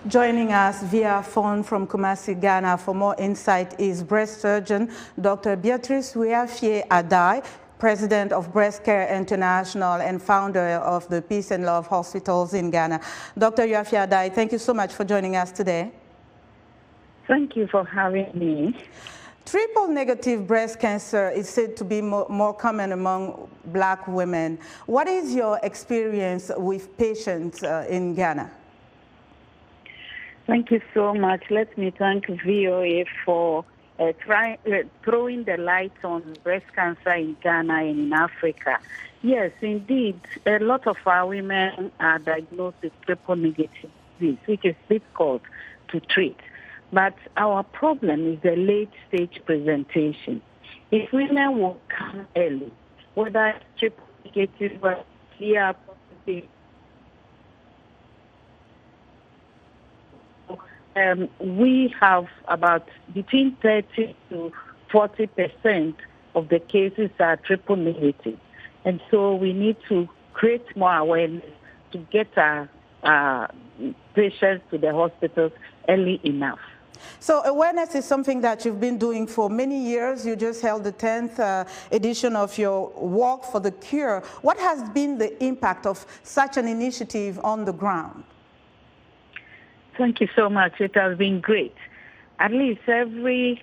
Joining us via phone from Kumasi, Ghana for more insight is breast surgeon Dr. Beatrice Wiafe-Addai, President of Breast Care International and founder of the Peace and Love Hospitals in Ghana. Dr. Wiafe-Addai, thank you so much for joining us today. Thank you for having me. Triple-negative breast cancer is said to be more common among Black women. What is your experience with patients in Ghana? Thank you so much. Let me thank VOA for throwing the light on breast cancer in Ghana and in Africa. Yes, indeed, a lot of our women are diagnosed with triple-negative disease, which is difficult to treat. But our problem is the late-stage presentation. If women will come early, whether triple-negative or clear positive, we have about between 30 to 40% of the cases are triple negative. And so we need to create more awareness to get our patients to the hospitals early enough. So awareness is something that you've been doing for many years. You just held the 10th edition of your Walk for the Cure. What has been the impact of such an initiative on the ground? Thank you so much. It has been great. At least every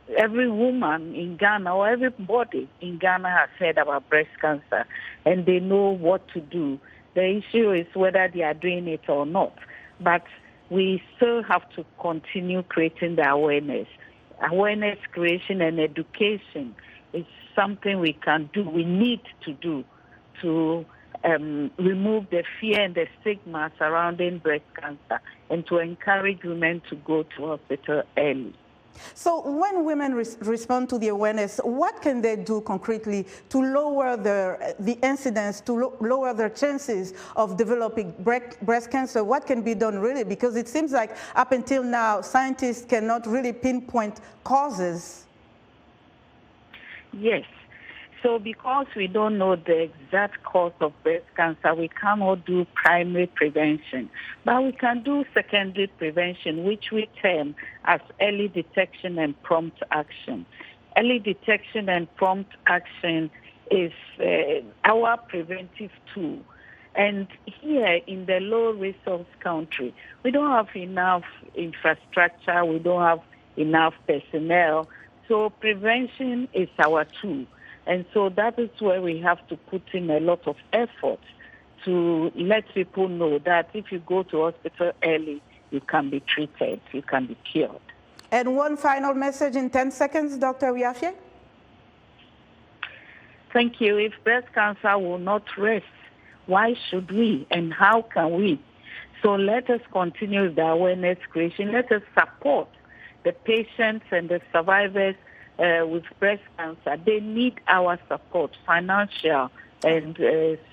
woman in Ghana or everybody in Ghana has heard about breast cancer and they know what to do. The issue is whether they are doing it or not. But we still have to continue creating the awareness. Awareness creation and education is something we can do, we need to do to remove the fear and the stigma surrounding breast cancer and to encourage women to go to hospital early. So when women respond to the awareness, what can they do concretely to lower the incidence, to lower their chances of developing breast cancer? What can be done really? Because it seems like up until now, scientists cannot really pinpoint causes. Yes. So because we don't know the exact cause of breast cancer, we cannot do primary prevention. But we can do secondary prevention, which we term as early detection and prompt action. Early detection and prompt action is our preventive tool. And here in the low-resource country, we don't have enough infrastructure, we don't have enough personnel. So prevention is our tool. And so that is where we have to put in a lot of effort to let people know that if you go to hospital early, you can be treated, you can be cured. And one final message in 10 seconds, Dr. Wiafe? Thank you. If breast cancer will not rest, why should we and how can we? So let us continue the awareness creation. Let us support the patients and the survivors with breast cancer. They need our support, financial and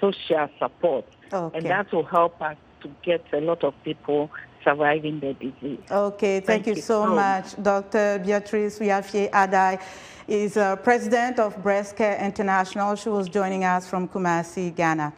social support. Okay. And that will help us to get a lot of people surviving the disease. Okay, thank you so much. Dr. Beatrice Wiafe-Addai is President of Breast Care International. She was joining us from Kumasi, Ghana.